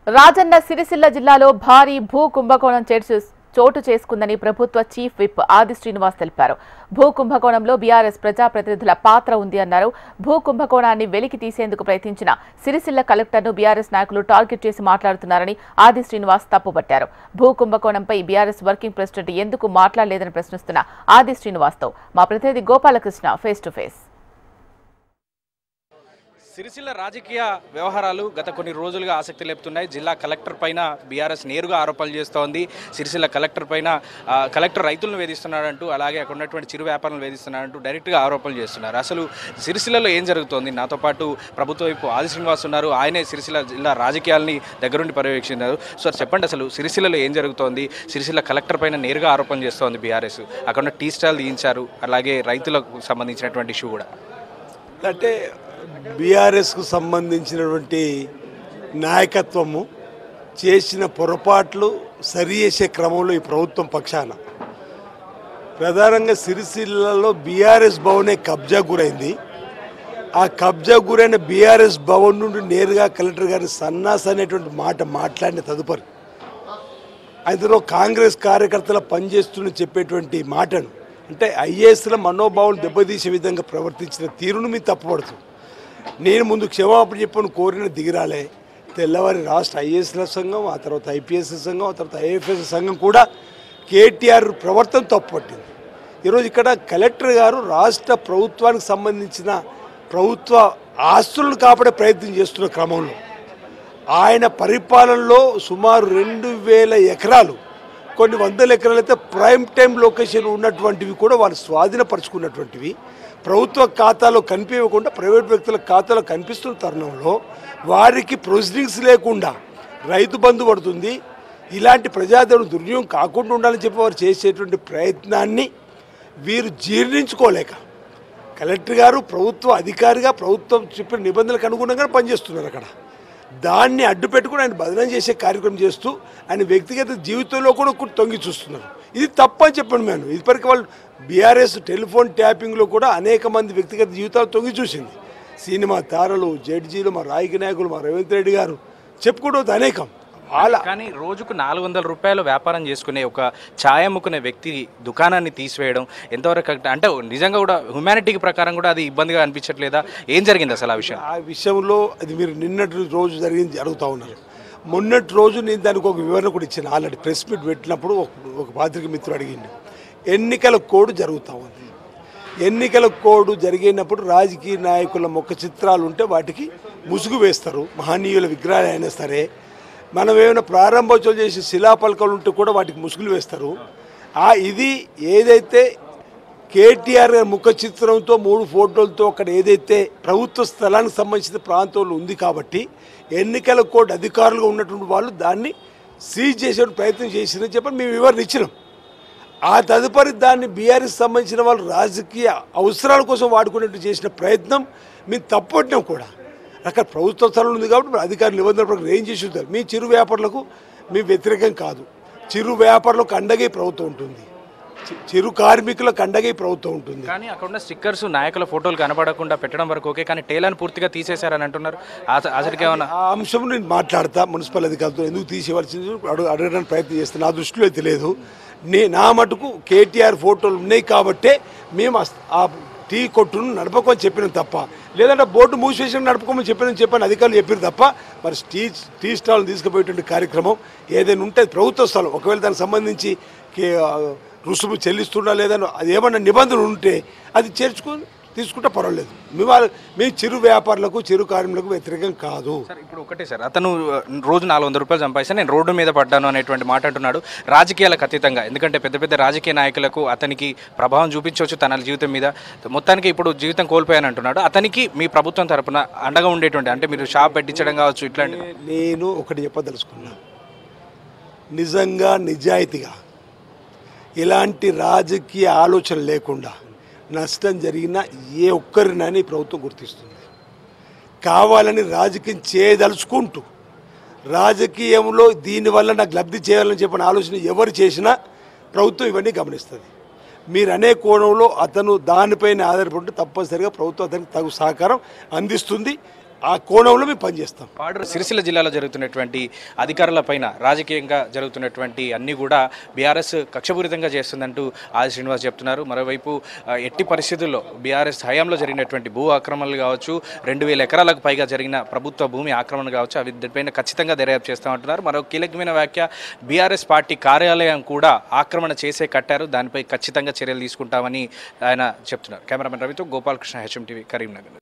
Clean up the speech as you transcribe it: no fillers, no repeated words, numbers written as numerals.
రాజన్న సిరిసిల్ల జిల్లాలో భారీ భూ కుంభకోణం చోటు చేసుకుందని ప్రభుత్వ చీఫ్ విప్ ఆది శ్రీనివాస్ తెలిపారు. భూ కుంభకోణంలో బీఆర్ఎస్ ప్రజాప్రతినిధుల పాత్ర ఉంది అన్నారు. భూ కుంభకోణాన్ని వెలికి తీసేందుకు ప్రయత్నించిన సిరిసిల్ల కలెక్టర్ను బీఆర్ఎస్ నాయకులు టార్గెట్ చేసి మాట్లాడుతున్నారని ఆది శ్రీనివాస్ తప్పుపట్టారు. భూ కుంభకోణంపై బీఆర్ఎస్ వర్కింగ్ ప్రెసిడెంట్ ఎందుకు మాట్లాడలేదని ప్రశ్నిస్తున్న ఆది శ్రీనివాస్తో మా ప్రతినిధి Gopalakrishna face to face. Sircilla రాజకీయ వ్యవహారాలు గత కొన్ని రోజులుగా ఆసక్తి లేపుతున్నాయి. జిల్లా కలెక్టర్ పైన బీఆర్ఎస్ నేరుగా ఆరోపణలు చేస్తోంది. సిరిసిల్ల కలెక్టర్ పైన కలెక్టర్ రైతులను వేధిస్తున్నాడంటూ, అలాగే అక్కడ ఉన్నటువంటి చిరు వ్యాపారులను వేధిస్తున్నాడంటూ డైరెక్ట్గా ఆరోపణలు చేస్తున్నారు. అసలు సిరిసిల్లలో ఏం జరుగుతోంది? నాతో పాటు ప్రభుత్వ వైపు ఆది శ్రీనివాస్ ఉన్నారు. ఆయనే సిరిసిల్ల జిల్లా రాజకీయాలని దగ్గరుండి పర్యవేక్షిస్తున్నారు. సార్ చెప్పండి, అసలు సిరిసిల్లలో ఏం జరుగుతోంది? సిరిసిల్ల కలెక్టర్ పైన నేరుగా ఆరోపణలు చేస్తోంది బీఆర్ఎస్. అక్కడ ఉన్న టీ స్టాల్ తీయించారు, అలాగే రైతులకు సంబంధించినటువంటి ఇష్యూ కూడా. అంటే బీఆర్ఎస్కు సంబంధించినటువంటి నాయకత్వము చేసిన పొరపాట్లు సరి చేసే క్రమంలో ఈ ప్రభుత్వం పక్షాన ప్రధానంగా సిరిసిల్లలో బీఆర్ఎస్ భవనే కబ్జా గురైంది. ఆ కబ్జా గురైన బీఆర్ఎస్ భవన్ నుండి నేరుగా కలెక్టర్ గారి సన్నాస్ అనేటువంటి మాట మాట్లాడిన తదుపరి అందులో కాంగ్రెస్ కార్యకర్తల పనిచేస్తున్న చెప్పేటువంటి మాటను, అంటే ఐఏఎస్ల మనోభావాలు దెబ్బతీసే విధంగా ప్రవర్తించిన తీరును మీరు తప్పుపడుతుంది. నేను ముందు క్షమాపణ చెప్పని కోరిన దిగిరాలే. తెల్లవారి రాష్ట్ర ఐఏఎస్ల సంఘం, ఆ తర్వాత ఐపీఎస్ సంఘం, ఆ తర్వాత ఐఎఫ్ఎస్ సంఘం కూడా కేటీఆర్ ప్రవర్తన తప్పుపట్టింది. ఈరోజు ఇక్కడ కలెక్టర్ గారు రాష్ట్ర ప్రభుత్వానికి సంబంధించిన ప్రభుత్వ ఆస్తులను కాపాడే ప్రయత్నం చేస్తున్న క్రమంలో ఆయన పరిపాలనలో సుమారు 2000 ఎకరాలు, కొన్ని వందల ఎకరాలు అయితే ప్రైమ్ టైం లొకేషన్ ఉన్నటువంటివి కూడా వాళ్ళు స్వాధీనపరుచుకున్నటువంటివి ప్రభుత్వ ఖాతాలో కనిపించకుండా ప్రైవేట్ వ్యక్తుల ఖాతాలో కనిపిస్తున్న తరుణంలో వారికి ప్రొసీడింగ్స్ లేకుండా రైతు బంధు పడుతుంది. ఇలాంటి ప్రజాధనం దుర్వినియోగం కాకుండా ఉండాలని చెప్పి వారు చేసేటువంటి ప్రయత్నాన్ని వీరు జీర్ణించుకోలేక కలెక్టర్ గారు ప్రభుత్వ అధికారిగా ప్రభుత్వం చెప్పిన నిబంధనలకు అనుగుణంగా పనిచేస్తున్నారు. అక్కడ దాన్ని అడ్డు పెట్టుకుని ఆయన బదనం చేసే కార్యక్రమం చేస్తూ ఆయన వ్యక్తిగత జీవితంలో కూడా తొంగి చూస్తున్నారు. ఇది తప్పని చెప్పండి. మేము ఇదివరకు వాళ్ళు బీఆర్ఎస్ టెలిఫోన్ ట్యాపింగ్లో కూడా అనేక మంది వ్యక్తిగత జీవితాలు తొంగి చూసింది. సినిమా తారలు, జడ్జీలు, మా రాజకీయ నాయకులు, మా రేవంత్ రెడ్డి గారు చెప్పుకోవడం అనేకం. కానీ రోజుకు 400 రూపాయలు వ్యాపారం చేసుకునే ఒక ఛాయ్ అమ్ముకునే వ్యక్తి దుకాణాన్ని తీసివేయడం ఎంతవరకు అంటే నిజంగా కూడా హ్యుమానిటీకి ప్రకారం కూడా అది ఇబ్బందిగా అనిపించట్లేదా? ఏం జరిగింది అసలు ఆ విషయంలో? అది మీరు నిన్నటి రోజు జరుగుతూ ఉన్నారు. మొన్నటి రోజు నేను దానికి ఒక వివరణ కూడా ఇచ్చాను. ఆల్రెడీ ప్రెస్ మీట్ పెట్టినప్పుడు ఒక పాత్రిక మిత్రుడు అడిగింది. ఎన్నికల కోడ్ జరుగుతూ ఉంది. ఎన్నికల కోడ్ జరిగినప్పుడు రాజకీయ నాయకుల ముఖ చిత్రాలు ఉంటే వాటికి ముసుగు వేస్తారు. మహనీయుల విగ్రహాలు అయినా సరే, మనం ఏమైనా ప్రారంభోత్సవాలు చేసి శిలాపలకలు ఉంటే కూడా వాటికి ముసుగులు వేస్తారు. ఇది ఏదైతే కేటీఆర్ ముఖ చిత్రంతో 3 ఫోటోలతో అక్కడ ఏదైతే ప్రభుత్వ స్థలానికి సంబంధించిన ప్రాంతంలో ఉంది కాబట్టి ఎన్నికల కోడ్ అధికారులుగా ఉన్నటువంటి వాళ్ళు దాన్ని సీజ్ చేసే ప్రయత్నం చేసిందని చెప్పి మేము వివరణ ఇచ్చినాం. ఆ తదుపరి దాన్ని బీఆర్ఎస్ సంబంధించిన వాళ్ళు రాజకీయ అవసరాల కోసం వాడుకునేట్టు చేసిన ప్రయత్నం మేము తప్పట్టినాం కూడా. అక్కడ ప్రభుత్వ స్థలం ఉంది కాబట్టి అధికారులు నిబంధనల ప్రకారం ఏం చేసి ఉంటారు. మీ చిరు వ్యాపారులకు మీ వ్యతిరేకం కాదు. చిరు వ్యాపారులకు అండగా ప్రభుత్వం ఉంటుంది, చిరు కార్మికులకు అండగా ప్రభుత్వం ఉంటుంది. కానీ అక్కడ ఉన్న స్టిక్కర్స్ నాయకుల ఫోటోలు కనబడకుండా పెట్టడం వరకు ఓకే, కానీ టేలాన్ని పూర్తిగా తీసేశారని అంటున్నారు. అసలుకి ఏమన్నా ఆ అంశం నేను మాట్లాడతా. మున్సిపల్ అధికారులతో ఎందుకు తీసేవలసింది అడగడానికి ప్రయత్నం చేస్తాను. నా దృష్టిలో అయితే లేదు. నా మటుకు కేటీఆర్ ఫోటోలు ఉన్నాయి కాబట్టే మేము ఆ టీ కొట్టును నడపకమని చెప్పినాం తప్ప, లేదంటే బోర్డు మూసివేసిన నడపకమని చెప్పాను అధికారులు చెప్పారు తప్ప, మరి టీ స్టాల్ని తీసుకుపోయేటువంటి కార్యక్రమం ఏదైనా ఉంటే ప్రభుత్వ స్థలం, ఒకవేళ దానికి సంబంధించి రుసుము చెల్లిస్తున్నా లేదని అది ఏమన్నా నిబంధనలు ఉంటే అది తీసుకుంటే పర్వాలేదు. మీ చిరు వ్యాపారులకు, చిరు కార్మికులకు వ్యతిరేకం కాదు. సార్ ఇప్పుడు ఒకటే సార్, అతను రోజు 400 రూపాయలు సంపాదిస్తే నేను రోడ్డు మీద పడ్డాను అనేటువంటి మాట అంటున్నాడు. రాజకీయాలకు అతీతంగా, ఎందుకంటే పెద్ద పెద్ద రాజకీయ నాయకులకు అతనికి ప్రభావం చూపించవచ్చు తన జీవితం మీద. మొత్తానికి ఇప్పుడు జీవితం కోల్పోయాను అంటున్నాడు. అతనికి మీ ప్రభుత్వం తరపున అండగా ఉండేటువంటి, అంటే మీరు షాప్ పెట్టించడం కావచ్చు ఇట్లాంటి. నేను ఒకటి చెప్పదలుచుకున్నా. నిజంగా నిజాయితీగా ఇలాంటి రాజకీయ ఆలోచన లేకుండా నష్టం జరిగిన ఏ ఒక్కరినని ప్రభుత్వం గుర్తిస్తుంది. కావాలని రాజకీయం చేయదలుచుకుంటూ రాజకీయంలో దీనివల్ల నాకు లబ్ధి చేయాలని చెప్పిన ఆలోచన ఎవరు చేసినా ప్రభుత్వం ఇవన్నీ గమనిస్తుంది. మీరు అనే కోణంలో అతను దానిపైన ఆధారపడి తప్పనిసరిగా ప్రభుత్వం అతనికి తగు సహకారం అందిస్తుంది. ఆ కోణంలో మేము పనిచేస్తాం. సిరిసిల్ల జిల్లాలో జరుగుతున్నటువంటి అధికారులపైన రాజకీయంగా జరుగుతున్నటువంటి అన్ని కూడా బీఆర్ఎస్ కక్షపూరితంగా చేస్తుందంటూ ఆది శ్రీనివాస్ చెప్తున్నారు. మరోవైపు ఎట్టి పరిస్థితుల్లో బీఆర్ఎస్ హయాంలో జరిగినటువంటి భూ ఆక్రమణలు కావచ్చు, 2000 ఎకరాలకు పైగా జరిగిన ప్రభుత్వ భూమి ఆక్రమణ కావచ్చు, అవి దీనిపైన ఖచ్చితంగా దర్యాప్తు చేస్తామంటున్నారు. మరో కీలకమైన వ్యాఖ్య, బీఆర్ఎస్ పార్టీ కార్యాలయం కూడా ఆక్రమణ చేసే కట్టారు, దానిపై ఖచ్చితంగా చర్యలు తీసుకుంటామని ఆయన చెప్తున్నారు. కెమెరామెన్ రవితో గోపాలకృష్ణ, HM TV, కరీంనగర్.